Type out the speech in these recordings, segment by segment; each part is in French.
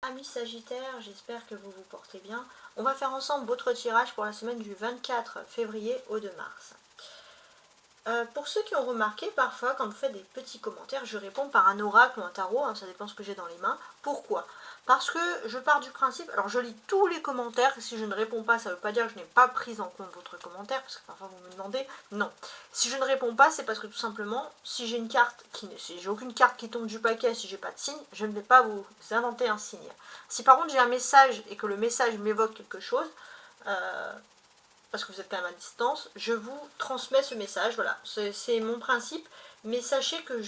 Amis Sagittaires, j'espère que vous vous portez bien. On va faire ensemble votre tirage pour la semaine du 24 février au 2 mars. Pour ceux qui ont remarqué, parfois quand vous faites des petits commentaires, je réponds par un oracle ou un tarot, ça dépend ce que j'ai dans les mains. Pourquoi? Parce que je pars du principe, alors je lis tous les commentaires, et si je ne réponds pas, ça ne veut pas dire que je n'ai pas pris en compte votre commentaire, parce que parfois vous me demandez, non. Si je ne réponds pas, c'est parce que tout simplement, si j'ai une carte, si j'ai aucune carte qui tombe du paquet, si j'ai pas de signe, je ne vais pas vous inventer un signe. Si par contre j'ai un message, et que le message m'évoque quelque chose, parce que vous êtes quand même à distance, je vous transmets ce message, voilà, c'est mon principe, mais sachez que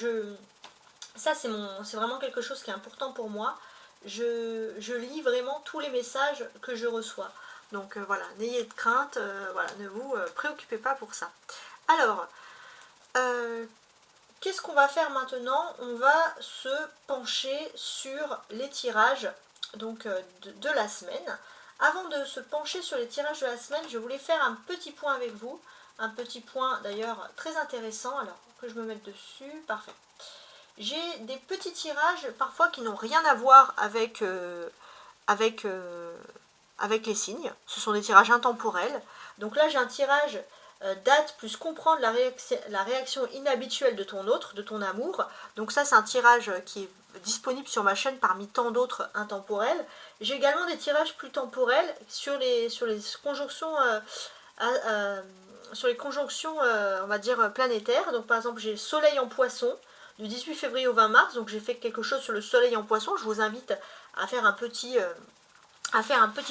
ça c'est vraiment quelque chose qui est important pour moi, je lis vraiment tous les messages que je reçois, donc voilà, n'ayez de crainte, voilà, ne vous préoccupez pas pour ça. Alors, qu'est-ce qu'on va faire maintenant? On va se pencher sur les tirages donc, de la semaine. Avant de se pencher sur les tirages de la semaine, je voulais faire un petit point avec vous. Un petit point d'ailleurs très intéressant. Alors que je me mette dessus, parfait. J'ai des petits tirages parfois qui n'ont rien à voir avec les signes. Ce sont des tirages intemporels. Donc là j'ai un tirage date plus comprendre la réaction inhabituelle de ton autre, de ton amour. Donc ça c'est un tirage qui est disponible sur ma chaîne parmi tant d'autres intemporels. J'ai également des tirages plus temporels sur les conjonctions on va dire planétaires. Donc par exemple j'ai Soleil en Poisson du 18 février au 20 mars, donc j'ai fait quelque chose sur le Soleil en Poisson. Je vous invite à faire un petit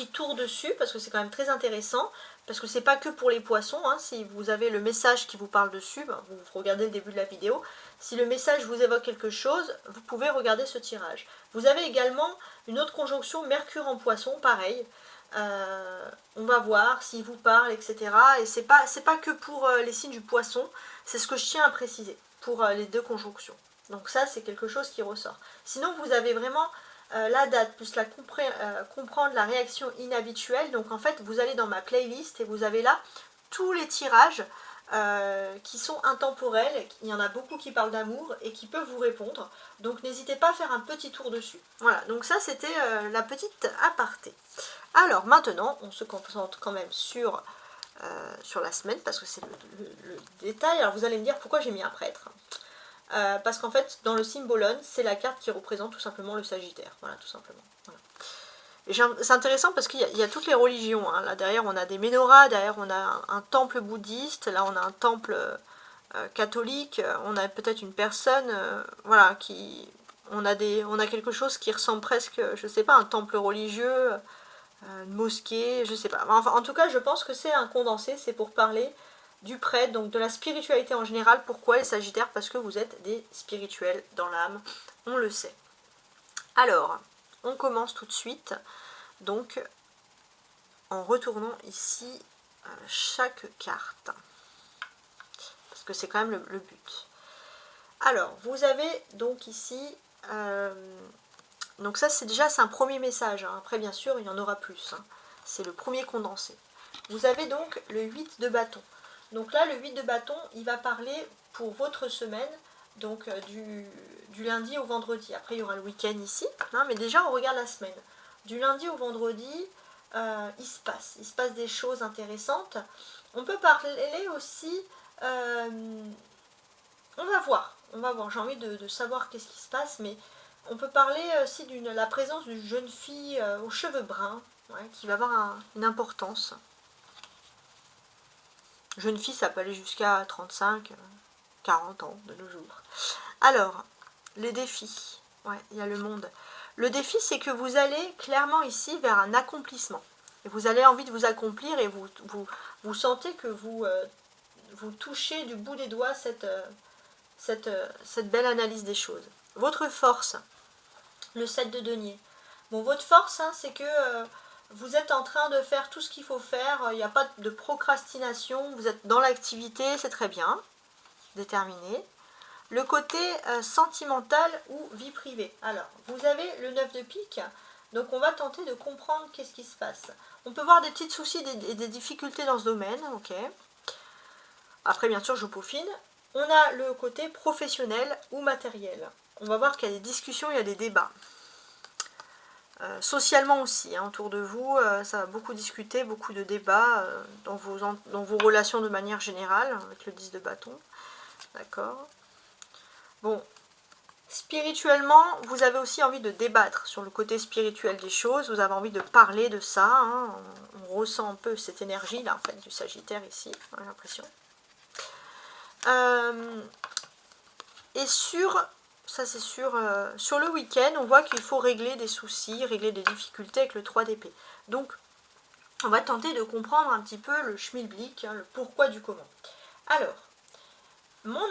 tour dessus parce que c'est quand même très intéressant, parce que c'est pas que pour les poissons, si vous avez le message qui vous parle dessus, vous regardez le début de la vidéo, si le message vous évoque quelque chose, vous pouvez regarder ce tirage. Vous avez également une autre conjonction Mercure en Poisson, pareil, on va voir s'il vous parle, etc. Et c'est pas que pour les signes du poisson, c'est ce que je tiens à préciser, pour les deux conjonctions. Donc ça c'est quelque chose qui ressort. Sinon vous avez vraiment la date plus comprendre la réaction inhabituelle. Donc en fait vous allez dans ma playlist et vous avez là tous les tirages qui sont intemporels. Il y en a beaucoup qui parlent d'amour et qui peuvent vous répondre, donc n'hésitez pas à faire un petit tour dessus. Voilà, donc ça c'était la petite aparté. Alors maintenant on se concentre quand même sur la semaine, parce que c'est le détail. Alors vous allez me dire pourquoi j'ai mis un prêtre. Parce qu'en fait, dans le symbolone, c'est la carte qui représente tout simplement le Sagittaire. Voilà, tout simplement. Voilà. C'est intéressant parce qu'il y a toutes les religions. Là derrière, on a des menorahs, derrière, on a un temple bouddhiste, là, on a un temple catholique, on a peut-être une personne, voilà, qui... On a quelque chose qui ressemble presque, je sais pas, un temple religieux, une mosquée, je sais pas. Enfin, en tout cas, je pense que c'est un condensé, c'est pour parler du prêtre, donc de la spiritualité en général. Pourquoi les Sagittaires? Parce que vous êtes des spirituels dans l'âme, on le sait. Alors, on commence tout de suite, donc en retournant ici chaque carte, parce que c'est quand même le but. Alors, vous avez donc ici, donc ça c'est un premier message, après bien sûr il y en aura plus, c'est le premier condensé. Vous avez donc le 8 de bâton. Donc là, le 8 de bâton, il va parler pour votre semaine, donc du lundi au vendredi. Après, il y aura le week-end ici, mais déjà, on regarde la semaine. Du lundi au vendredi, il se passe des choses intéressantes. On peut parler aussi, on va voir, j'ai envie de savoir qu'est-ce qui se passe, mais on peut parler aussi de la présence d'une jeune fille aux cheveux bruns, qui va avoir une importance. Jeune fille, ça peut aller jusqu'à 35, 40 ans de nos jours. Alors, les défis. Ouais, il y a le monde. Le défi, c'est que vous allez clairement ici vers un accomplissement. Et vous avez envie de vous accomplir et vous sentez que vous touchez du bout des doigts cette belle analyse des choses. Votre force, le 7 de denier. Bon, votre force, c'est que... vous êtes en train de faire tout ce qu'il faut faire, il n'y a pas de procrastination, vous êtes dans l'activité, c'est très bien, déterminé. Le côté sentimental ou vie privée. Alors, vous avez le 9 de pique, donc on va tenter de comprendre qu'est-ce qui se passe. On peut voir des petits soucis et des difficultés dans ce domaine, ok. Après, bien sûr, je peaufine. On a le côté professionnel ou matériel. On va voir qu'il y a des discussions, il y a des débats. Socialement aussi, hein, autour de vous, ça va beaucoup discuter, beaucoup de débats dans vos relations de manière générale, avec le 10 de bâton. D'accord. Bon, spirituellement, vous avez aussi envie de débattre sur le côté spirituel des choses, vous avez envie de parler de ça, hein, on ressent un peu cette énergie là, en fait, du Sagittaire ici, j'ai l'impression. Et ça c'est sûr, sur le week-end, on voit qu'il faut régler des soucis, régler des difficultés avec le 3 d'épée. Donc, on va tenter de comprendre un petit peu le schmilblick, hein, le pourquoi du comment. Alors, mon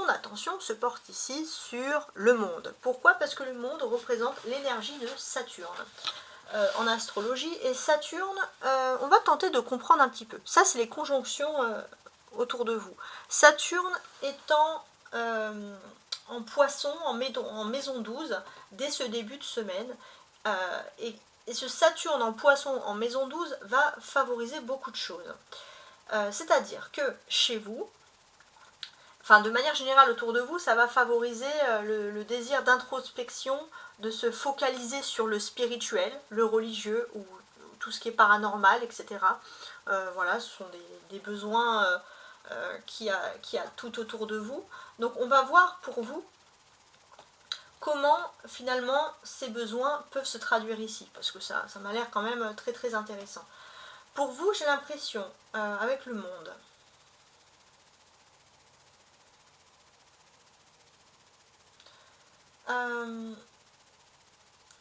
attention se porte ici sur le monde. Pourquoi? Parce que le monde représente l'énergie de Saturne en astrologie. Et Saturne, on va tenter de comprendre un petit peu. Ça, c'est les conjonctions autour de vous. Saturne étant en poisson, en maison 12, dès ce début de semaine. Et ce Saturne en poisson, en maison 12, va favoriser beaucoup de choses. C'est-à-dire que chez vous, enfin de manière générale autour de vous, ça va favoriser le désir d'introspection, de se focaliser sur le spirituel, le religieux, ou tout ce qui est paranormal, etc. Voilà, ce sont des besoins qu'il y a tout autour de vous. Donc on va voir pour vous comment finalement ces besoins peuvent se traduire ici, parce que ça m'a l'air quand même très très intéressant. Pour vous, j'ai l'impression, avec le monde,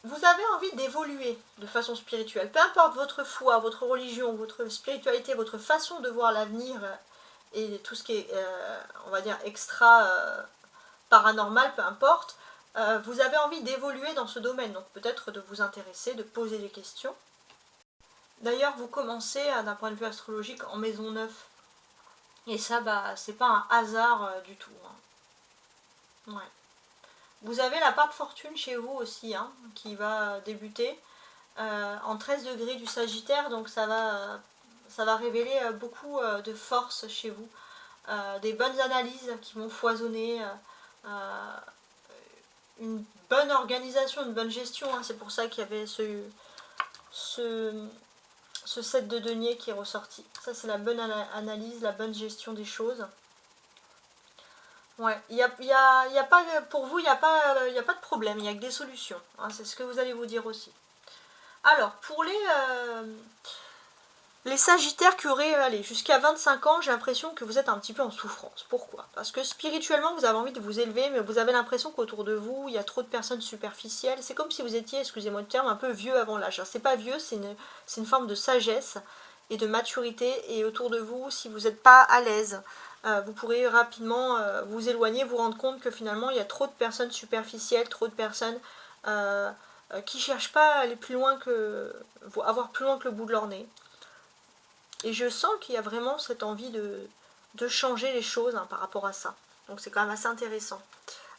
vous avez envie d'évoluer de façon spirituelle. Peu importe votre foi, votre religion, votre spiritualité, votre façon de voir l'avenir et tout ce qui est, on va dire, extra paranormal, peu importe, vous avez envie d'évoluer dans ce domaine. Donc peut-être de vous intéresser, de poser des questions. D'ailleurs, vous commencez, d'un point de vue astrologique, en maison 9. Et ça, c'est pas un hasard du tout. Hein. Ouais. Vous avez la part de fortune chez vous aussi, hein, qui va débuter en 13 degrés du Sagittaire, donc ça va révéler beaucoup de force chez vous, des bonnes analyses qui vont foisonner, une bonne organisation, une bonne gestion, hein, c'est pour ça qu'il y avait ce 7 de denier qui est ressorti. Ça c'est la bonne analyse, la bonne gestion des choses. Ouais, pour vous, il n'y a pas de problème, il n'y a que des solutions. Hein, c'est ce que vous allez vous dire aussi. Alors, pour les Sagittaires qui auraient jusqu'à 25 ans, j'ai l'impression que vous êtes un petit peu en souffrance. Pourquoi? Parce que spirituellement, vous avez envie de vous élever, mais vous avez l'impression qu'autour de vous, il y a trop de personnes superficielles. C'est comme si vous étiez, excusez-moi le terme, un peu vieux avant l'âge. C'est pas vieux, c'est une forme de sagesse et de maturité. Et autour de vous, si vous n'êtes pas à l'aise, vous pourrez rapidement vous éloigner, vous rendre compte que finalement il y a trop de personnes superficielles, trop de personnes qui ne cherchent pas à aller plus loin avoir plus loin que le bout de leur nez. Et je sens qu'il y a vraiment cette envie de changer les choses, hein, par rapport à ça. Donc c'est quand même assez intéressant.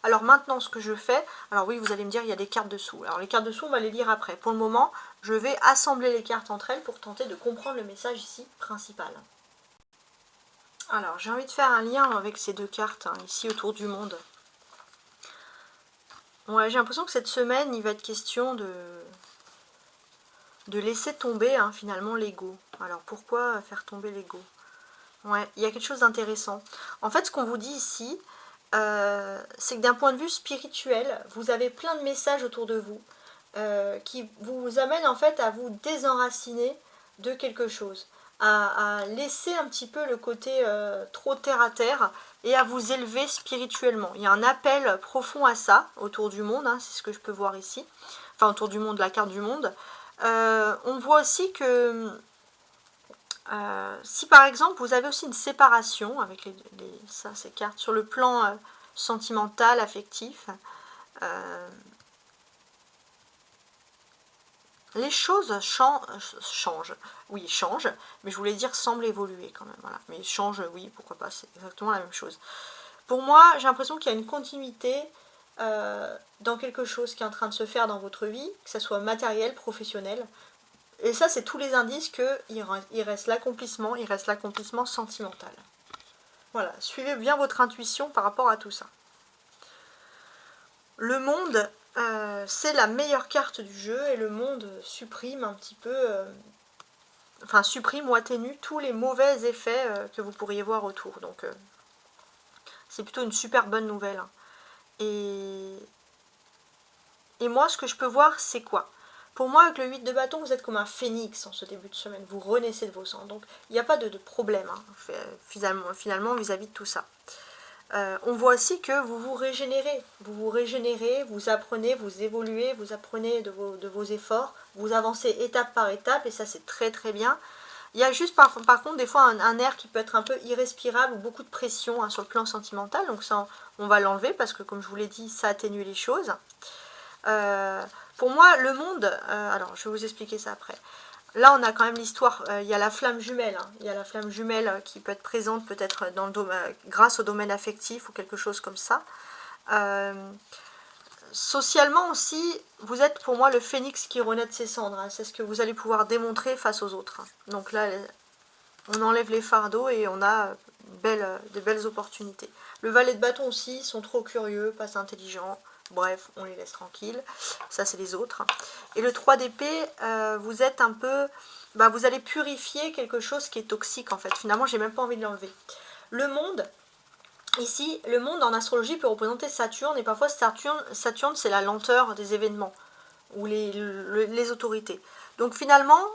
Alors maintenant, ce que je fais, alors oui, vous allez me dire, il y a des cartes dessous. Alors les cartes dessous, on va les lire après. Pour le moment, je vais assembler les cartes entre elles pour tenter de comprendre le message ici principal. Alors, j'ai envie de faire un lien avec ces deux cartes, hein, ici autour du monde. Ouais, j'ai l'impression que cette semaine, il va être question de laisser tomber, hein, finalement, l'ego. Alors, pourquoi faire tomber l'ego? Ouais, il y a quelque chose d'intéressant. En fait, ce qu'on vous dit ici, c'est que d'un point de vue spirituel, vous avez plein de messages autour de vous qui vous amènent en fait à vous désenraciner de quelque chose. À laisser un petit peu le côté trop terre à terre et à vous élever spirituellement. Il y a un appel profond à ça autour du monde, hein, c'est ce que je peux voir ici, enfin autour du monde, la carte du monde. On voit aussi que si par exemple vous avez aussi une séparation avec ces cartes sur le plan sentimental, affectif, les choses changent. Oui, changent, mais je voulais dire semblent évoluer quand même. Voilà. Mais changent, oui, pourquoi pas, c'est exactement la même chose. Pour moi, j'ai l'impression qu'il y a une continuité dans quelque chose qui est en train de se faire dans votre vie, que ce soit matériel, professionnel. Et ça, c'est tous les indices qu'il reste l'accomplissement, il reste l'accomplissement sentimental. Voilà, suivez bien votre intuition par rapport à tout ça. Le monde c'est la meilleure carte du jeu et le monde supprime un petit peu, enfin supprime ou atténue tous les mauvais effets que vous pourriez voir autour. Donc c'est plutôt une super bonne nouvelle. Hein. Et moi, ce que je peux voir, c'est quoi? Pour moi, avec le 8 de bâton, vous êtes comme un phénix en ce début de semaine. Vous renaissez de vos cendres. Donc, il n'y a pas de problème, hein, finalement, vis-à-vis de tout ça. On voit aussi que vous vous régénérez. Vous vous régénérez, vous apprenez, vous évoluez, vous apprenez de vos efforts. Vous avancez étape par étape, et ça, c'est très très bien. Il y a juste par contre des fois un air qui peut être un peu irrespirable ou beaucoup de pression sur le plan sentimental. Donc ça, on va l'enlever parce que, comme je vous l'ai dit, ça atténue les choses. Pour moi, le monde, alors je vais vous expliquer ça après. Là, on a quand même l'histoire, il y a la flamme jumelle. Hein. Il y a la flamme jumelle qui peut être présente peut-être dans le grâce au domaine affectif ou quelque chose comme ça. Socialement aussi, vous êtes pour moi le phénix qui renaît de ses cendres. Hein. C'est ce que vous allez pouvoir démontrer face aux autres. Hein. Donc là, on enlève les fardeaux et on a de belles opportunités. Le valet de bâton aussi, ils sont trop curieux, pas intelligents. Bref, on les laisse tranquilles. Ça, c'est les autres. Et le 3 d'épée, vous êtes un peu... vous allez purifier quelque chose qui est toxique, en fait. Finalement, j'ai même pas envie de l'enlever. Le monde, ici, le monde en astrologie peut représenter Saturne. Et parfois, Saturne c'est la lenteur des événements. Ou les autorités. Donc, finalement,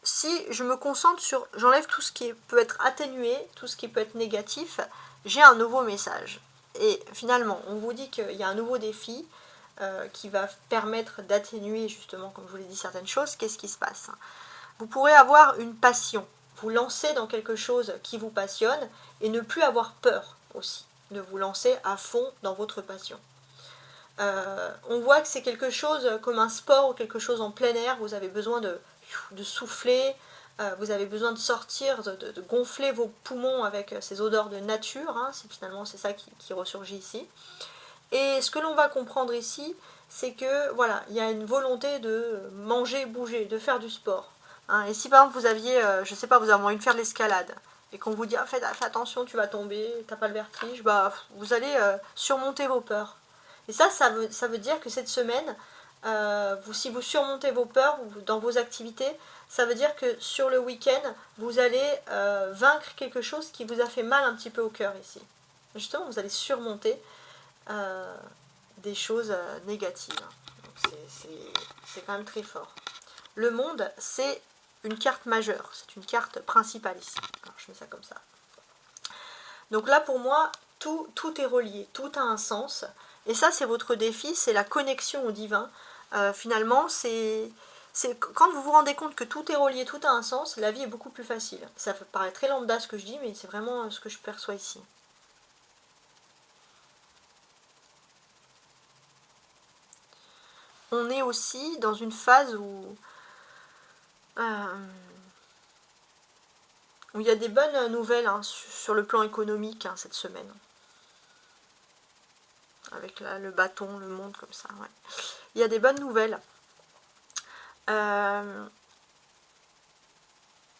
si je me concentre sur... J'enlève tout ce qui peut être atténué, tout ce qui peut être négatif, j'ai un nouveau message. Et finalement, on vous dit qu'il y a un nouveau défi qui va permettre d'atténuer justement, comme je vous l'ai dit, certaines choses. Qu'est-ce qui se passe? Vous pourrez avoir une passion, vous lancer dans quelque chose qui vous passionne et ne plus avoir peur aussi de vous lancer à fond dans votre passion. On voit que c'est quelque chose comme un sport ou quelque chose en plein air, vous avez besoin de souffler, vous avez besoin de sortir, de gonfler vos poumons avec ces odeurs de nature, hein, finalement c'est ça qui ressurgit ici. Et ce que l'on va comprendre ici, c'est que voilà, il y a une volonté de manger, bouger, de faire du sport. Hein. Et si par exemple vous aviez, je sais pas, vous avez envie de faire de l'escalade, et qu'on vous dit fais attention, tu vas tomber, t'as pas le vertige, vous allez surmonter vos peurs. Et ça veut dire que cette semaine, si vous surmontez vos peurs dans vos activités, ça veut dire que sur le week-end, vous allez vaincre quelque chose qui vous a fait mal un petit peu au cœur ici. Justement, vous allez surmonter des choses négatives. C'est quand même très fort. Le monde, c'est une carte majeure, c'est une carte principale ici. Alors, je mets ça comme ça. Donc là, pour moi, tout est relié, tout a un sens. Et ça, c'est votre défi, c'est la connexion au divin. Finalement, c'est quand vous vous rendez compte que tout est relié, tout a un sens, la vie est beaucoup plus facile. Ça paraît très lambda ce que je dis, mais c'est vraiment ce que je perçois ici. On est aussi dans une phase où il y a des bonnes nouvelles sur le plan économique cette semaine. Avec le bâton, le monde comme ça. Ouais. Il y a des bonnes nouvelles.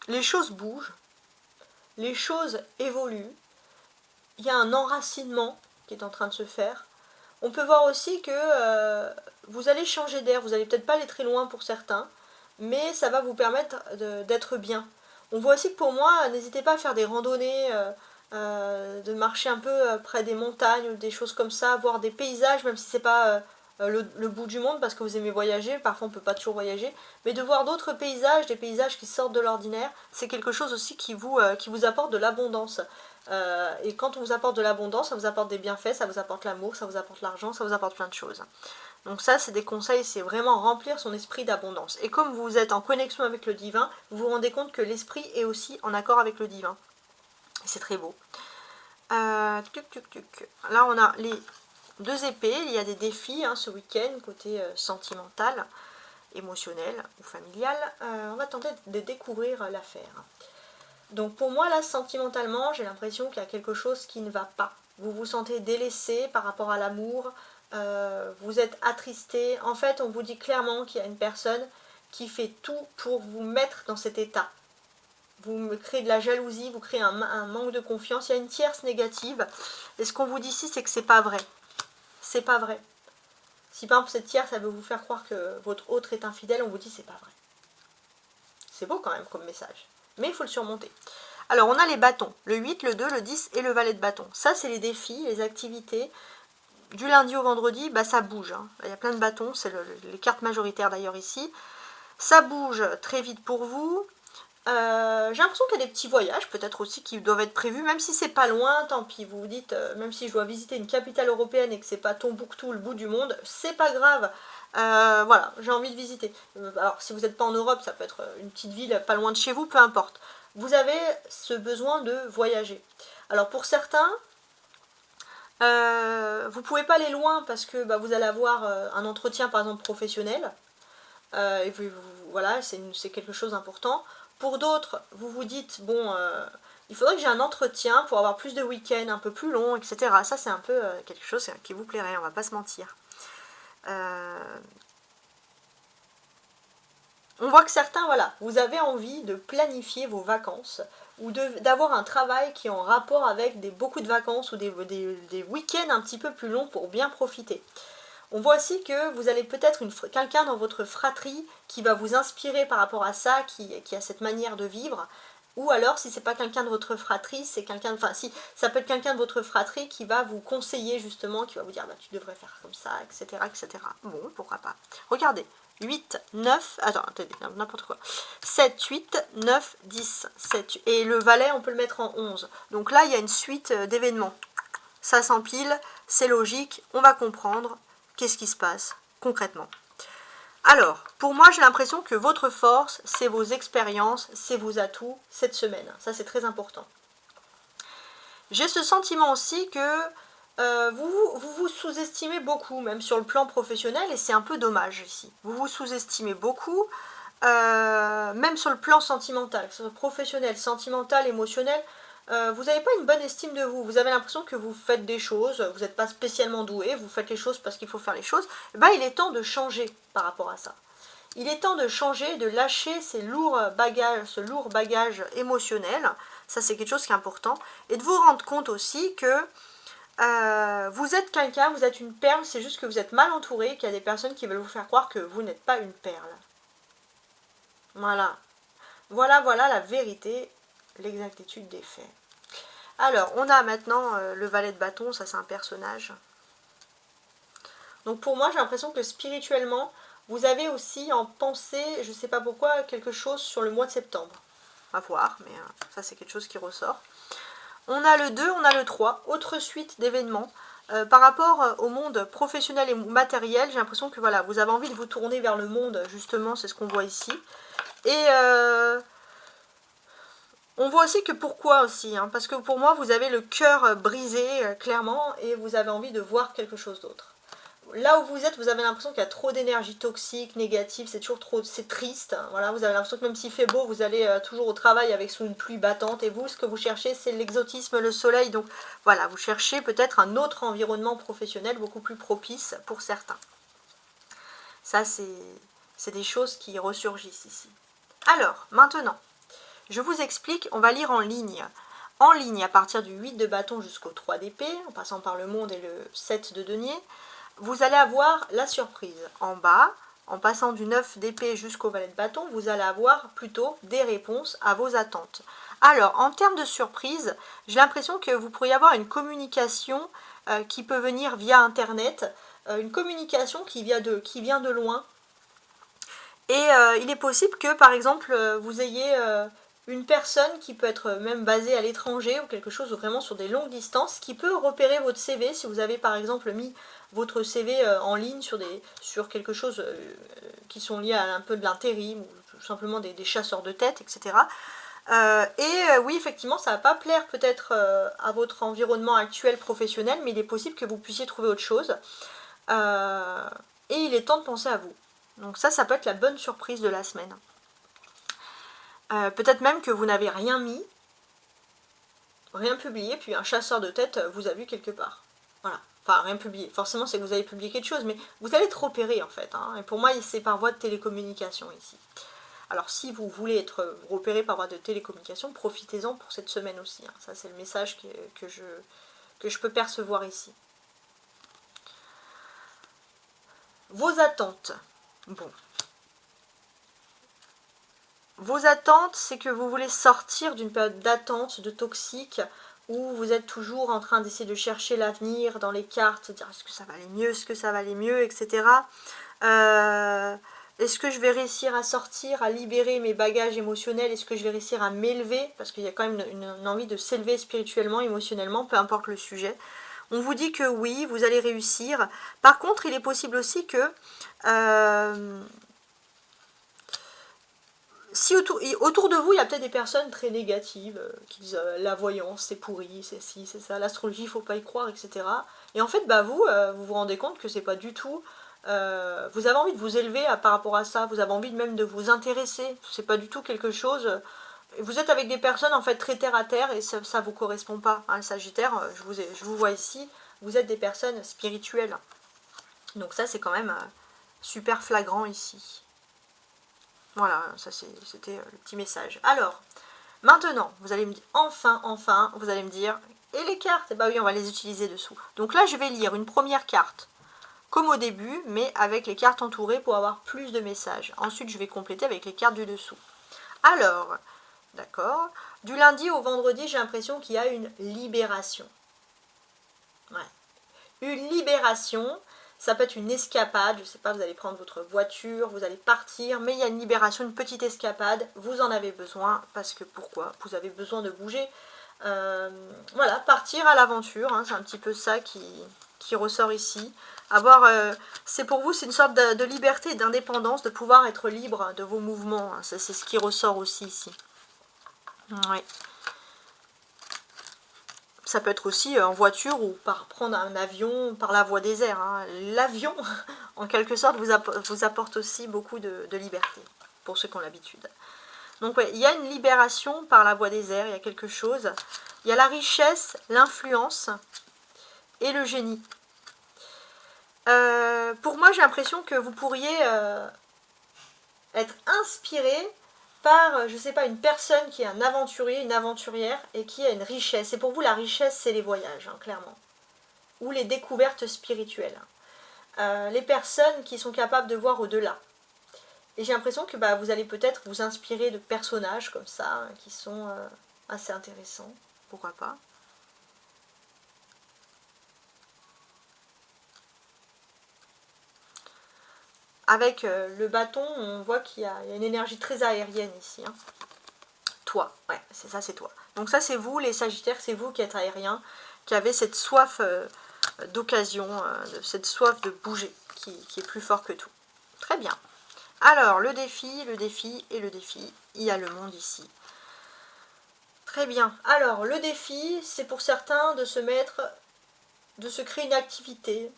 Les choses bougent. Les choses évoluent. Il y a un enracinement qui est en train de se faire. On peut voir aussi que vous allez changer d'air. Vous n'allez peut-être pas aller très loin pour certains, mais ça va vous permettre d'être bien. On voit aussi que pour moi, n'hésitez pas à faire des randonnées, de marcher un peu près des montagnes, des choses comme ça, voir des paysages, même si c'est pas le bout du monde parce que vous aimez voyager, parfois on peut pas toujours voyager, mais de voir d'autres paysages, des paysages qui sortent de l'ordinaire, c'est quelque chose aussi qui vous apporte de l'abondance. Et quand on vous apporte de l'abondance, ça vous apporte des bienfaits, ça vous apporte l'amour, ça vous apporte l'argent, ça vous apporte plein de choses. Donc ça, c'est des conseils, c'est vraiment remplir son esprit d'abondance. Et comme vous êtes en connexion avec le divin, vous vous rendez compte que l'esprit est aussi en accord avec le divin. Et c'est très beau. Là, on a les 2 épées. Il y a des défis ce week-end, côté sentimental, émotionnel ou familial. On va tenter de découvrir l'affaire. Donc pour moi, là, sentimentalement, j'ai l'impression qu'il y a quelque chose qui ne va pas. Vous vous sentez délaissé par rapport à l'amour. Vous êtes attristé. En fait, on vous dit clairement qu'il y a une personne qui fait tout pour vous mettre dans cet état. Vous me créez de la jalousie, vous créez un manque de confiance. Il y a une tierce négative. Et ce qu'on vous dit ici, c'est que c'est pas vrai. C'est pas vrai. Si par exemple cette tierce, elle veut vous faire croire que votre autre est infidèle, on vous dit c'est pas vrai. C'est beau quand même comme message. Mais il faut le surmonter. Alors on a les bâtons, le 8, le 2, le 10 et le valet de bâton. Ça c'est les défis, les activités. Du lundi au vendredi, bah, ça bouge. Hein. Il y a plein de bâtons, c'est les cartes majoritaires d'ailleurs ici. Ça bouge très vite pour vous. J'ai l'impression qu'il y a des petits voyages, peut-être aussi, qui doivent être prévus, même si c'est pas loin, tant pis, vous vous dites, même si je dois visiter une capitale européenne et que c'est pas Tombouctou, le bout du monde, c'est pas grave, voilà, j'ai envie de visiter. Alors, si vous n'êtes pas en Europe, ça peut être une petite ville pas loin de chez vous, peu importe. Vous avez ce besoin de voyager. Alors, pour certains, vous pouvez pas aller loin parce que bah, vous allez avoir un entretien, par exemple, professionnel, et voilà, c'est quelque chose d'important. Pour d'autres, vous vous dites, bon, il faudrait que j'ai un entretien pour avoir plus de week-ends, un peu plus long, etc. Ça, c'est un peu quelque chose qui vous plairait, on va pas se mentir. On voit que certains, voilà, vous avez envie de planifier vos vacances ou d'avoir un travail qui est en rapport avec beaucoup de vacances ou des week-ends un petit peu plus longs pour bien profiter. On voit aussi que vous allez peut-être quelqu'un dans votre fratrie qui va vous inspirer par rapport à ça, qui a cette manière de vivre. Ou alors, si c'est pas quelqu'un de votre fratrie, c'est quelqu'un, enfin si, ça peut être quelqu'un de votre fratrie qui va vous conseiller justement, qui va vous dire, bah, tu devrais faire comme ça, etc., etc. Bon, pourquoi pas. Regardez, 8, 9, attends, attendez, n'importe quoi. 7, 8, 9, 10, 7. Et le valet, on peut le mettre en 11. Donc là, il y a une suite d'événements. Ça s'empile, c'est logique, on va comprendre. Qu'est-ce qui se passe concrètement? Alors, pour moi, j'ai l'impression que votre force, c'est vos expériences, c'est vos atouts cette semaine. Ça, c'est très important. J'ai ce sentiment aussi que vous vous sous-estimez beaucoup, même sur le plan professionnel, et c'est un peu dommage ici. Vous vous sous-estimez beaucoup, même sur le plan sentimental, que ce soit professionnel, sentimental, émotionnel. Vous n'avez pas une bonne estime de vous. Vous avez l'impression que vous faites des choses, vous n'êtes pas spécialement doué, vous faites les choses parce qu'il faut faire les choses. Et ben, il est temps de changer par rapport à ça. Il est temps de changer, de lâcher ce lourd bagage émotionnel. Ça, c'est quelque chose qui est important. Et de vous rendre compte aussi que vous êtes quelqu'un, vous êtes une perle, c'est juste que vous êtes mal entouré, qu'il y a des personnes qui veulent vous faire croire que vous n'êtes pas une perle. Voilà. Voilà la vérité, l'exactitude des faits. Alors, on a maintenant le valet de bâton, ça c'est un personnage. Donc pour moi, j'ai l'impression que spirituellement, vous avez aussi en pensée, je ne sais pas pourquoi, quelque chose sur le mois de septembre. À voir, mais ça c'est quelque chose qui ressort. On a le 2, on a le 3, autre suite d'événements. Par rapport au monde professionnel et matériel, j'ai l'impression que voilà, vous avez envie de vous tourner vers le monde, justement, c'est ce qu'on voit ici. Et on voit aussi que pourquoi aussi, hein, parce que pour moi, vous avez le cœur brisé, clairement, et vous avez envie de voir quelque chose d'autre. Là où vous êtes, vous avez l'impression qu'il y a trop d'énergie toxique, négative, c'est toujours trop, c'est triste. Hein, voilà, vous avez l'impression que même s'il fait beau, vous allez toujours au travail avec sous une pluie battante, et vous, ce que vous cherchez, c'est l'exotisme, le soleil, donc voilà, vous cherchez peut-être un autre environnement professionnel beaucoup plus propice pour certains. Ça, c'est des choses qui ressurgissent ici. Alors, maintenant, je vous explique, on va lire en ligne. En ligne, à partir du 8 de bâton jusqu'au 3 d'épée, en passant par le monde et le 7 de denier, vous allez avoir la surprise. En bas, en passant du 9 d'épée jusqu'au valet de bâton, vous allez avoir plutôt des réponses à vos attentes. Alors, en termes de surprise, j'ai l'impression que vous pourriez avoir une communication qui peut venir via Internet, une communication qui vient de loin. Et il est possible que, par exemple, vous ayez une personne qui peut être même basée à l'étranger ou quelque chose vraiment sur des longues distances, qui peut repérer votre CV si vous avez par exemple mis votre CV en ligne sur quelque chose qui sont liés à un peu de l'intérim ou tout simplement des chasseurs de tête, etc. Oui, effectivement, ça ne va pas plaire peut-être à votre environnement actuel professionnel, mais il est possible que vous puissiez trouver autre chose. Et il est temps de penser à vous. Donc ça peut être la bonne surprise de la semaine. Peut-être même que vous n'avez rien mis, rien publié, puis un chasseur de tête vous a vu quelque part. Voilà. Enfin, rien publié. Forcément, c'est que vous avez publié quelque chose, mais vous allez être repéré en fait. Hein. Et pour moi, c'est par voie de télécommunication ici. Alors, si vous voulez être repéré par voie de télécommunication, profitez-en pour cette semaine aussi. Hein. Ça, c'est le message que je peux percevoir ici. Vos attentes. Bon. Vos attentes, c'est que vous voulez sortir d'une période d'attente, de toxique, où vous êtes toujours en train d'essayer de chercher l'avenir dans les cartes, dire est-ce que ça va aller mieux, est-ce que ça va aller mieux, etc. Est-ce que je vais réussir à sortir, à libérer mes bagages émotionnels, est-ce que je vais réussir à m'élever, parce qu'il y a quand même une envie de s'élever spirituellement, émotionnellement, peu importe le sujet. On vous dit que oui, vous allez réussir. Par contre, il est possible aussi que si autour de vous, il y a peut-être des personnes très négatives qui disent la voyance, c'est pourri, c'est ci, c'est ça, l'astrologie, il ne faut pas y croire, etc. Et en fait, bah, vous vous rendez compte que c'est pas du tout... vous avez envie de vous élever par rapport à ça, vous avez envie même de vous intéresser, c'est pas du tout quelque chose... Vous êtes avec des personnes en fait très terre à terre et ça ne vous correspond pas. Hein, le Sagittaire, je vous vois ici, vous êtes des personnes spirituelles. Donc ça, c'est quand même super flagrant ici. Voilà, ça c'était le petit message. Alors, maintenant, vous allez me dire, enfin, vous allez me dire, et les cartes? Bah oui, on va les utiliser dessous. Donc là, je vais lire une première carte, comme au début, mais avec les cartes entourées pour avoir plus de messages. Ensuite, je vais compléter avec les cartes du dessous. Alors, d'accord, du lundi au vendredi, j'ai l'impression qu'il y a une libération. Ouais. Une libération. Ça peut être une escapade, je ne sais pas, vous allez prendre votre voiture, vous allez partir, mais il y a une libération, une petite escapade, vous en avez besoin, parce que pourquoi? Vous avez besoin de bouger. Voilà, partir à l'aventure, hein, c'est un petit peu ça qui ressort ici. C'est pour vous, c'est une sorte de liberté et d'indépendance, de pouvoir être libre de vos mouvements, hein, c'est ce qui ressort aussi ici. Ouais. Ça peut être aussi en voiture ou par prendre un avion par la voie des airs. Hein. L'avion, en quelque sorte, vous apporte aussi beaucoup de liberté, pour ceux qui ont l'habitude. Donc ouais, il y a une libération par la voie des airs, il y a quelque chose. Il y a la richesse, l'influence et le génie. Pour moi, j'ai l'impression que vous pourriez être inspiré par, je sais pas, une personne qui est un aventurier, une aventurière, et qui a une richesse. Et pour vous, la richesse, c'est les voyages, hein, clairement. Ou les découvertes spirituelles. Les personnes qui sont capables de voir au-delà. Et j'ai l'impression que bah, vous allez peut-être vous inspirer de personnages comme ça, hein, qui sont assez intéressants. Pourquoi pas. Avec le bâton, on voit qu'il y a une énergie très aérienne ici. Hein. Toi, ouais, c'est ça, c'est toi. Donc ça, c'est vous, les Sagittaires, c'est vous qui êtes aériens, qui avez cette soif d'occasion, cette soif de bouger, qui est plus fort que tout. Très bien. Alors, le défi et le défi. Il y a le monde ici. Très bien. Alors, le défi, c'est pour certains de se créer une activité.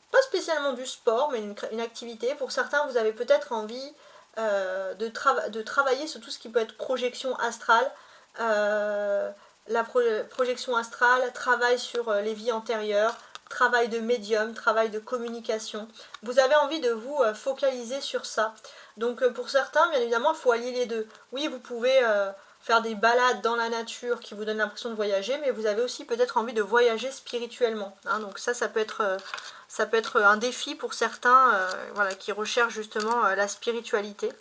Pas spécialement du sport, mais une activité. Pour certains, vous avez peut-être envie de travailler sur tout ce qui peut être projection astrale. La projection astrale, travail sur les vies antérieures, travail de médium, travail de communication. Vous avez envie de vous focaliser sur ça. Donc pour certains, bien évidemment, il faut allier les deux. Oui, vous pouvez faire des balades dans la nature qui vous donnent l'impression de voyager, mais vous avez aussi peut-être envie de voyager spirituellement. Hein, donc ça peut être un défi pour certains voilà, qui recherchent justement la spiritualité.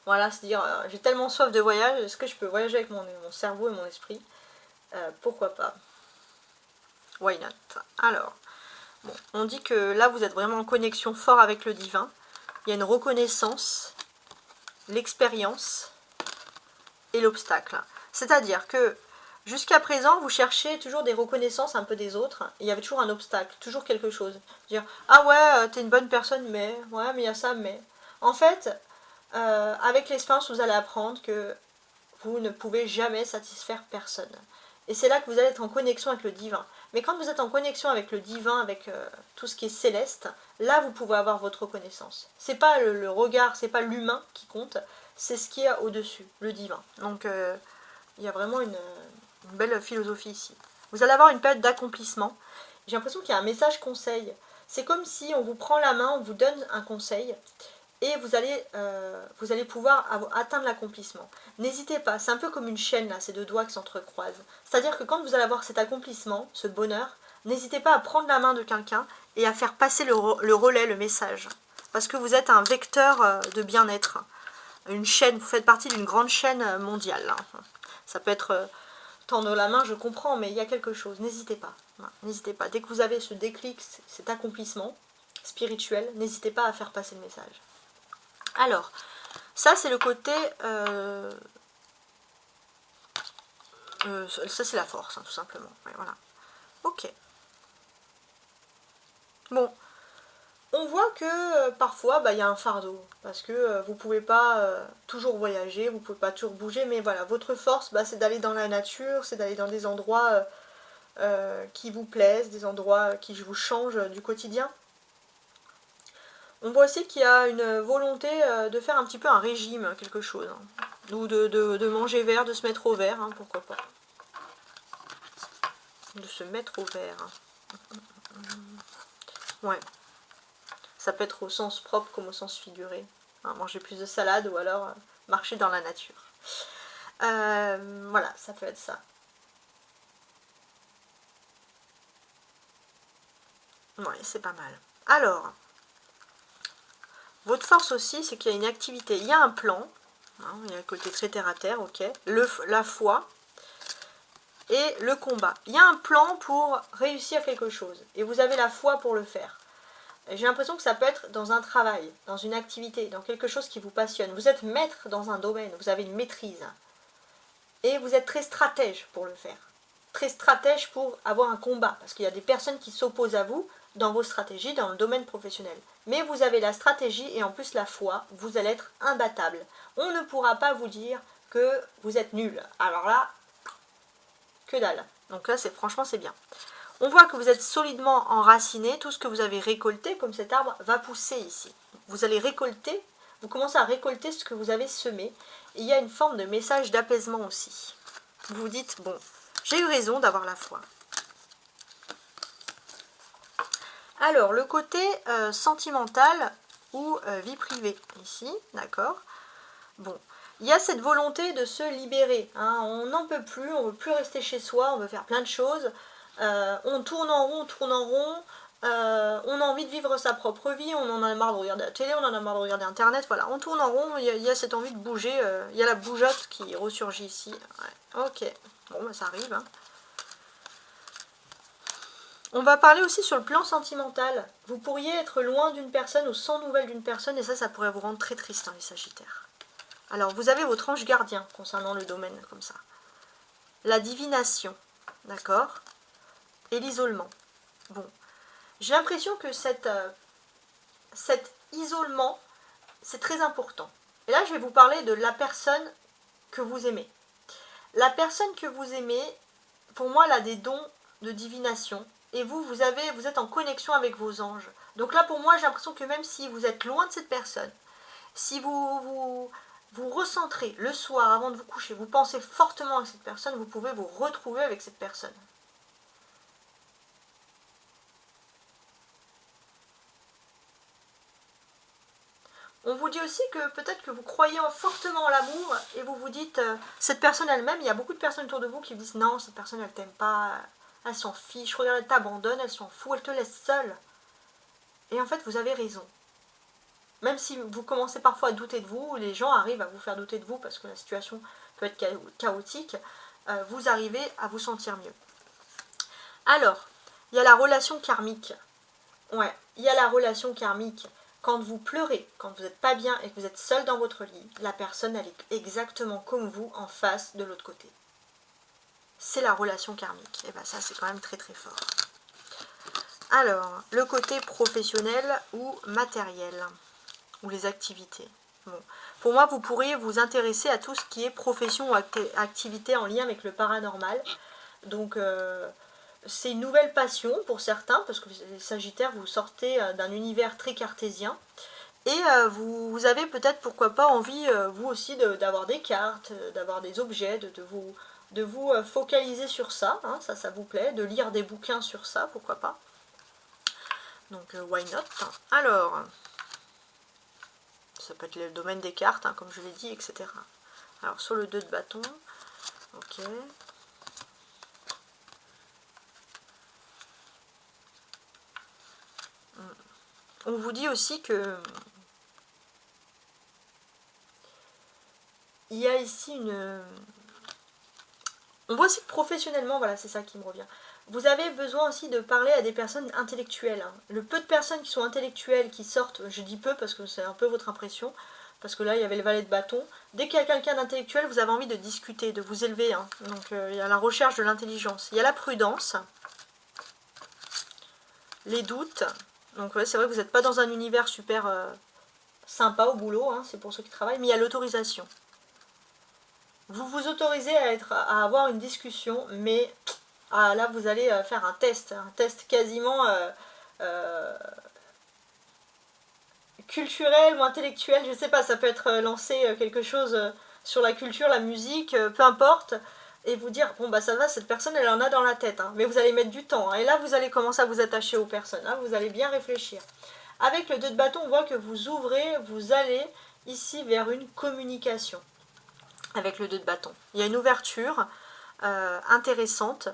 Voilà, c'est-à-dire, j'ai tellement soif de voyage, est-ce que je peux voyager avec mon cerveau et mon esprit? Pourquoi pas? Why not? Alors, bon, on dit que là, vous êtes vraiment en connexion fort avec le divin. Il y a une reconnaissance, l'expérience et l'obstacle. C'est-à-dire que jusqu'à présent, vous cherchez toujours des reconnaissances un peu des autres. Et il y avait toujours un obstacle, toujours quelque chose. Dire, ah ouais, t'es une bonne personne, mais... Ouais, mais il y a ça, mais... En fait, avec l'expérience, vous allez apprendre que vous ne pouvez jamais satisfaire personne. Et c'est là que vous allez être en connexion avec le divin. Mais quand vous êtes en connexion avec le divin, avec tout ce qui est céleste, là vous pouvez avoir votre reconnaissance. C'est pas le regard, c'est pas l'humain qui compte, c'est ce qu'il y a au-dessus, le divin. Donc il y a vraiment une belle philosophie ici. Vous allez avoir une période d'accomplissement. J'ai l'impression qu'il y a un message conseil. C'est comme si on vous prend la main, on vous donne un conseil, et vous allez pouvoir atteindre l'accomplissement. N'hésitez pas, c'est un peu comme une chaîne, là, ces deux doigts qui s'entrecroisent. C'est-à-dire que quand vous allez avoir cet accomplissement, ce bonheur, n'hésitez pas à prendre la main de quelqu'un et à faire passer le relais, le message. Parce que vous êtes un vecteur de bien-être. Une chaîne, vous faites partie d'une grande chaîne mondiale. Ça peut être tendre la main, je comprends, mais il y a quelque chose. N'hésitez pas. N'hésitez pas. Dès que vous avez ce déclic, cet accomplissement spirituel, n'hésitez pas à faire passer le message. Alors, ça c'est le côté... ça c'est la force, hein, tout simplement. Ouais, voilà. Ok. Bon. On voit que parfois, il y a un fardeau, parce que vous ne pouvez pas toujours voyager, vous ne pouvez pas toujours bouger, mais voilà, votre force, c'est d'aller dans la nature, c'est d'aller dans des endroits qui vous plaisent, des endroits qui vous changent du quotidien. On voit aussi qu'il y a une volonté de faire un petit peu un régime, quelque chose, hein, ou de manger vert, de se mettre au vert, hein, pourquoi pas. De se mettre au vert. Hein. Ouais. Ça peut être au sens propre comme au sens figuré. Hein, manger plus de salade ou alors marcher dans la nature. Voilà, ça peut être ça. Ouais, c'est pas mal. Alors, votre force aussi, c'est qu'il y a une activité. Il y a un plan. Hein, il y a le côté très terre à terre, ok. La foi et le combat. Il y a un plan pour réussir quelque chose. Et vous avez la foi pour le faire. J'ai l'impression que ça peut être dans un travail, dans une activité, dans quelque chose qui vous passionne. Vous êtes maître dans un domaine, vous avez une maîtrise. Et vous êtes très stratège pour le faire. Très stratège pour avoir un combat. Parce qu'il y a des personnes qui s'opposent à vous dans vos stratégies, dans le domaine professionnel. Mais vous avez la stratégie et en plus la foi, vous allez être imbattable. On ne pourra pas vous dire que vous êtes nul. Alors là, que dalle. Donc là, franchement, c'est bien. On voit que vous êtes solidement enraciné, tout ce que vous avez récolté, comme cet arbre, va pousser ici. Vous allez récolter, vous commencez à récolter ce que vous avez semé. Et il y a une forme de message d'apaisement aussi. Vous vous dites, bon, j'ai eu raison d'avoir la foi. Alors, le côté sentimental ou vie privée, ici, d'accord. Bon, il y a cette volonté de se libérer. Hein, on n'en peut plus, on ne veut plus rester chez soi, on veut faire plein de choses. On tourne en rond, on a envie de vivre sa propre vie, on en a marre de regarder la télé, on en a marre de regarder internet, voilà, on tourne en rond, il y a cette envie de bouger, il y a la bougeotte qui ressurgit ici. Ouais. Ok, bon, ça arrive. Hein. On va parler aussi sur le plan sentimental. Vous pourriez être loin d'une personne ou sans nouvelles d'une personne, et ça pourrait vous rendre très triste, hein, les Sagittaires. Alors, vous avez votre ange gardien concernant le domaine, comme ça. La divination, d'accord ? Et l'isolement. Bon, j'ai l'impression que cet isolement, c'est très important. Et là, je vais vous parler de la personne que vous aimez. La personne que vous aimez, pour moi, elle a des dons de divination. Et vous êtes en connexion avec vos anges. Donc là, pour moi, j'ai l'impression que même si vous êtes loin de cette personne, si vous recentrez le soir avant de vous coucher, vous pensez fortement à cette personne, vous pouvez vous retrouver avec cette personne. On vous dit aussi que peut-être que vous croyez fortement en l'amour et vous vous dites, cette personne elle-même, il y a beaucoup de personnes autour de vous qui vous disent non, cette personne elle t'aime pas, elle s'en fiche, regarde, elle t'abandonne, elle s'en fout, elle te laisse seule. Et en fait, vous avez raison. Même si vous commencez parfois à douter de vous, les gens arrivent à vous faire douter de vous parce que la situation peut être chaotique, vous arrivez à vous sentir mieux. Alors, il y a la relation karmique. Ouais, il y a la relation karmique. Quand vous pleurez, quand vous n'êtes pas bien et que vous êtes seul dans votre lit, la personne elle est exactement comme vous en face de l'autre côté. C'est la relation karmique. Et bien ça c'est quand même très très fort. Alors, le côté professionnel ou matériel, ou les activités. Bon. Pour moi, vous pourriez vous intéresser à tout ce qui est profession ou activité en lien avec le paranormal. Donc, c'est une nouvelle passion pour certains, parce que les Sagittaires, vous sortez d'un univers très cartésien. Et vous avez peut-être, pourquoi pas, envie, vous aussi, d'avoir des cartes, d'avoir des objets, de vous focaliser sur ça, hein, ça vous plaît, de lire des bouquins sur ça, pourquoi pas. Donc, why not. Alors, ça peut être le domaine des cartes, hein, comme je l'ai dit, etc. Alors, sur le 2 de bâton, ok. On vous dit aussi que il y a ici une... On voit aussi que professionnellement, voilà, c'est ça qui me revient. Vous avez besoin aussi de parler à des personnes intellectuelles. Le peu de personnes qui sont intellectuelles, qui sortent, je dis peu parce que c'est un peu votre impression, parce que là il y avait le valet de bâton. Dès qu'il y a quelqu'un d'intellectuel, vous avez envie de discuter, de vous élever. Donc il y a la recherche de l'intelligence. Il y a la prudence, les doutes. Donc ouais, c'est vrai que vous n'êtes pas dans un univers super sympa au boulot, c'est pour ceux qui travaillent, mais il y a l'autorisation. Vous vous autorisez à avoir une discussion, mais là vous allez faire un test quasiment culturel ou intellectuel, je sais pas, ça peut être lancer quelque chose sur la culture, la musique, peu importe, et vous dire, bon bah ça va, cette personne elle en a dans la tête, mais vous allez mettre du temps, et là vous allez commencer à vous attacher aux personnes, vous allez bien réfléchir. Avec le 2 de bâton, on voit que vous ouvrez, vous allez ici vers une communication. Avec le 2 de bâton. Il y a une ouverture intéressante.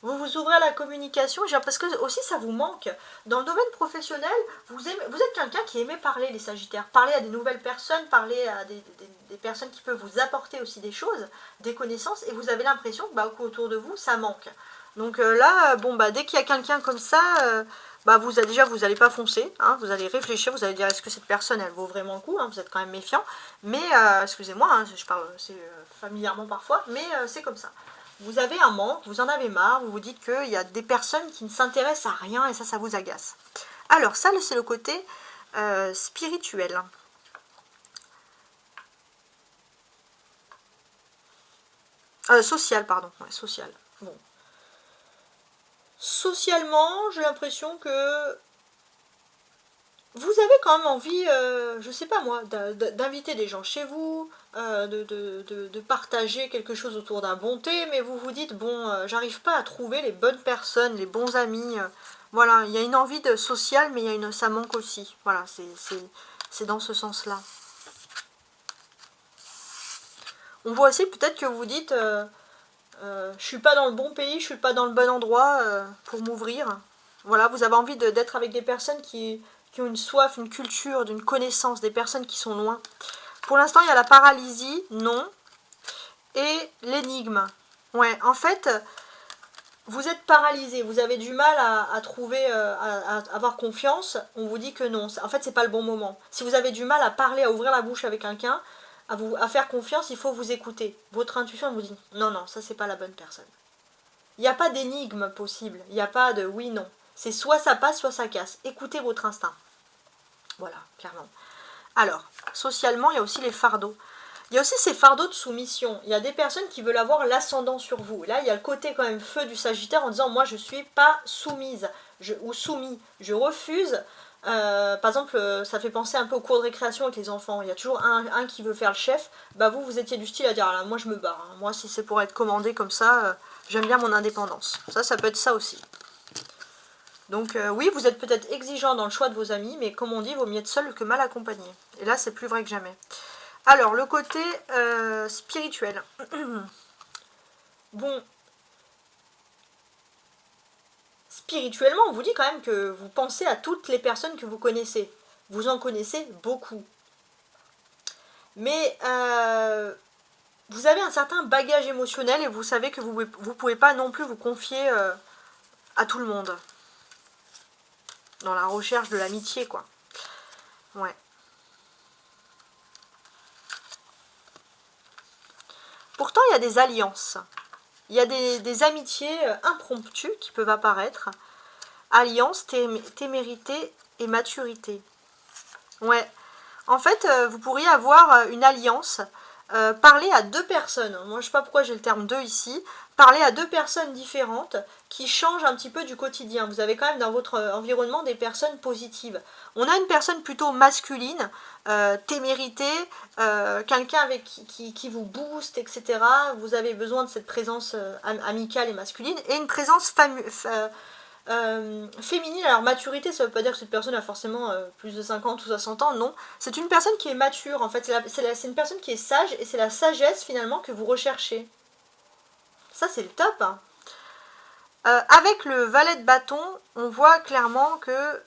Vous vous ouvrez à la communication, parce que aussi ça vous manque. Dans le domaine professionnel, vous êtes quelqu'un qui aimait parler, les Sagittaires. Parler à des nouvelles personnes, parler à des personnes qui peuvent vous apporter aussi des choses, des connaissances, et vous avez l'impression que qu'autour de vous, ça manque. Donc là, dès qu'il y a quelqu'un comme ça, vous n'allez pas foncer, vous allez réfléchir, vous allez dire est-ce que cette personne elle vaut vraiment le coup, vous êtes quand même méfiant, mais excusez-moi, je parle familièrement parfois, mais c'est comme ça. Vous avez un manque, vous en avez marre, vous vous dites qu'il y a des personnes qui ne s'intéressent à rien et ça vous agace. Alors ça c'est le côté spirituel. Social, pardon, ouais, social. Bon. Socialement, j'ai l'impression que vous avez quand même envie, je sais pas moi, d'inviter des gens chez vous, de partager quelque chose autour d'un bon thé, mais vous vous dites, j'arrive pas à trouver les bonnes personnes, les bons amis. Voilà, il y a une envie de social, mais ça manque aussi. Voilà, c'est dans ce sens-là. On voit aussi peut-être que vous vous dites... je suis pas dans le bon pays, je suis pas dans le bon endroit pour m'ouvrir. Voilà, vous avez envie d'être avec des personnes qui ont une soif, une culture, d'une connaissance, des personnes qui sont loin. Pour l'instant, il y a la paralysie, non, et l'énigme. Ouais, en fait, vous êtes paralysé, vous avez du mal à trouver, à avoir confiance, on vous dit que non. En fait, c'est pas le bon moment. Si vous avez du mal à parler, à ouvrir la bouche avec quelqu'un, à faire confiance, il faut vous écouter. Votre intuition vous dit non, ça c'est pas la bonne personne. Il n'y a pas d'énigme possible, il n'y a pas de oui, non. C'est soit ça passe, soit ça casse. Écoutez votre instinct. Voilà, clairement. Alors, socialement, il y a aussi les fardeaux. Il y a aussi ces fardeaux de soumission. Il y a des personnes qui veulent avoir l'ascendant sur vous. Et là, il y a le côté quand même feu du Sagittaire en disant moi je suis pas soumise ou soumis. Je refuse. Par exemple, ça fait penser un peu au cours de récréation avec les enfants. Il y a toujours un qui veut faire le chef. Vous étiez du style à dire moi je me barre. Moi, si c'est pour être commandé comme ça, j'aime bien mon indépendance. Ça peut être ça aussi. Donc oui, vous êtes peut-être exigeant dans le choix de vos amis, mais comme on dit, il vaut mieux être seul que mal accompagné. Et là, c'est plus vrai que jamais. Alors, le côté spirituel. Bon. Spirituellement, on vous dit quand même que vous pensez à toutes les personnes que vous connaissez. Vous en connaissez beaucoup. Mais vous avez un certain bagage émotionnel et vous savez que vous ne pouvez pas non plus vous confier à tout le monde. Dans la recherche de l'amitié, quoi. Ouais. Pourtant, il y a des alliances. Il y a des amitiés impromptues qui peuvent apparaître. Alliance, témérité et maturité. Ouais. En fait, vous pourriez avoir une alliance, parler à deux personnes. Moi, je sais pas pourquoi j'ai le terme deux ici. Parler à deux personnes différentes qui changent un petit peu du quotidien. Vous avez quand même dans votre environnement des personnes positives. On a une personne plutôt masculine, témérité, quelqu'un avec qui vous booste, etc. Vous avez besoin de cette présence amicale et masculine. Et une présence féminine. Alors maturité, ça veut pas dire que cette personne a forcément plus de 50 ou 60 ans, non. C'est une personne qui est mature, en fait. C'est une personne qui est sage, et c'est la sagesse finalement que vous recherchez. Ça, c'est le top. Avec le valet de bâton, on voit clairement que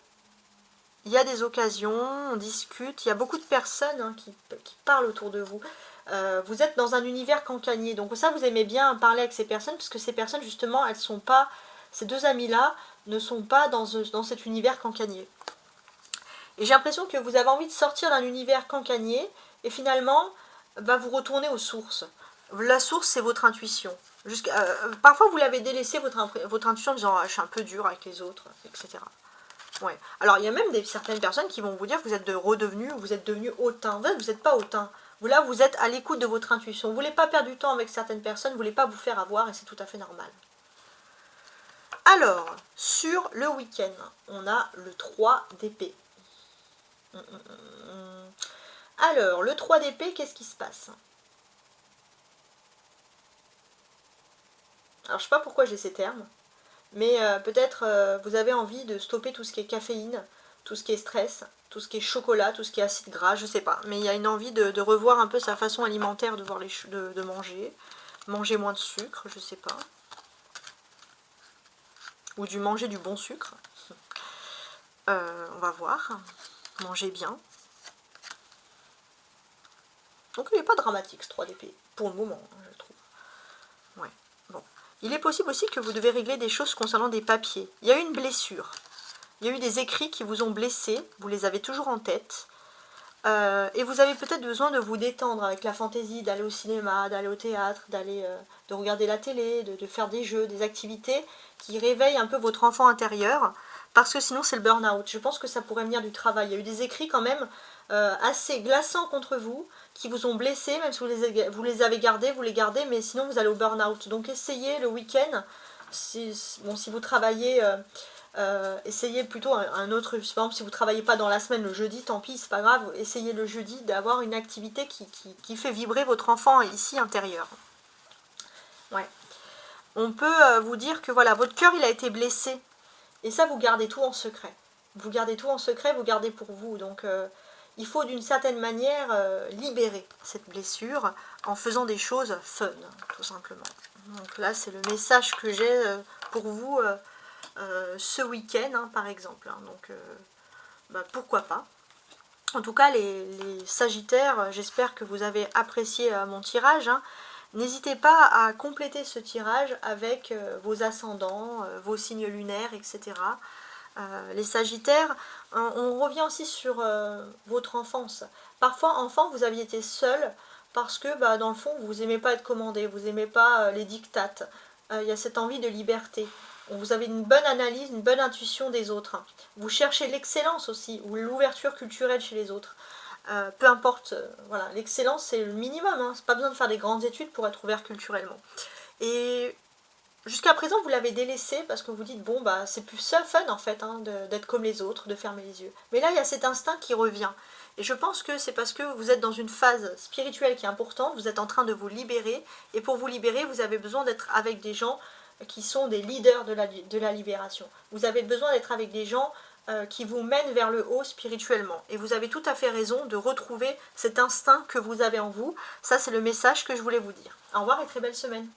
il y a des occasions, on discute, il y a beaucoup de personnes hein, qui parlent autour de vous. Vous êtes dans un univers cancanier, donc ça vous aimez bien parler avec ces personnes, parce que ces personnes justement, elles sont pas, ces deux amis-là ne sont pas dans cet univers cancanier. Et j'ai l'impression que vous avez envie de sortir d'un univers cancanier, et finalement, vous retourner aux sources. La source, c'est votre intuition. Parfois, vous l'avez délaissé, votre intuition, en disant ah, « je suis un peu dur avec les autres », etc. Ouais. Alors, il y a même certaines personnes qui vont vous dire que vous êtes redevenu, vous êtes devenu hautain. En fait, vous n'êtes pas hautain. Là, vous êtes à l'écoute de votre intuition. Vous ne voulez pas perdre du temps avec certaines personnes, vous ne voulez pas vous faire avoir, et c'est tout à fait normal. Alors, sur le week-end, on a le 3 d'épée. Alors, le 3 d'épée, qu'est-ce qui se passe? Alors, je ne sais pas pourquoi j'ai ces termes, mais peut-être vous avez envie de stopper tout ce qui est caféine, tout ce qui est stress, tout ce qui est chocolat, tout ce qui est acide gras, je ne sais pas. Mais il y a une envie de revoir un peu sa façon alimentaire de manger. Manger moins de sucre, je ne sais pas. Ou manger du bon sucre. On va voir. Manger bien. Donc il n'est pas dramatique ce 3 d'épée, pour le moment, je trouve. Ouais, bon. Il est possible aussi que vous devez régler des choses concernant des papiers. Il y a eu une blessure. Il y a eu des écrits qui vous ont blessé, vous les avez toujours en tête. Et vous avez peut-être besoin de vous détendre avec la fantaisie, d'aller au cinéma, d'aller au théâtre, de regarder la télé, de faire des jeux, des activités qui réveillent un peu votre enfant intérieur, parce que sinon c'est le burn-out. Je pense que ça pourrait venir du travail. Il y a eu des écrits quand même assez glaçants contre vous, qui vous ont blessé, même si vous les avez gardés, vous les gardez, mais sinon vous allez au burn-out. Donc essayez le week-end, si vous travaillez... essayez plutôt un autre, par exemple si vous ne travaillez pas dans la semaine le jeudi, tant pis, c'est pas grave, essayez le jeudi d'avoir une activité qui fait vibrer votre enfant ici intérieur. Ouais. On peut vous dire que voilà, votre cœur il a été blessé, et ça vous gardez tout en secret. Vous gardez tout en secret, vous gardez pour vous, donc il faut d'une certaine manière libérer cette blessure en faisant des choses fun, tout simplement. Donc là c'est le message que j'ai pour vous ce week-end, hein, par exemple. Hein, donc, pourquoi pas. En tout cas, les Sagittaires, j'espère que vous avez apprécié mon tirage. Hein. N'hésitez pas à compléter ce tirage avec vos ascendants, vos signes lunaires, etc. Les Sagittaires, on revient aussi sur votre enfance. Parfois, enfant, vous aviez été seul parce que, dans le fond, vous n'aimez pas être commandé, vous n'aimez pas les dictates. Il y a cette envie de liberté. Vous avez une bonne analyse, une bonne intuition des autres. Vous cherchez l'excellence aussi, ou l'ouverture culturelle chez les autres. Peu importe, voilà, l'excellence c'est le minimum, hein. C'est pas besoin de faire des grandes études pour être ouvert culturellement. Et jusqu'à présent vous l'avez délaissé parce que vous dites bon c'est plus ça fun en fait hein, d'être comme les autres, de fermer les yeux. Mais là il y a cet instinct qui revient. Et je pense que c'est parce que vous êtes dans une phase spirituelle qui est importante, vous êtes en train de vous libérer, et pour vous libérer vous avez besoin d'être avec des gens qui sont des leaders de la libération. Vous avez besoin d'être avec des gens qui vous mènent vers le haut spirituellement. Et vous avez tout à fait raison de retrouver cet instinct que vous avez en vous. Ça, c'est le message que je voulais vous dire. Au revoir et très belle semaine.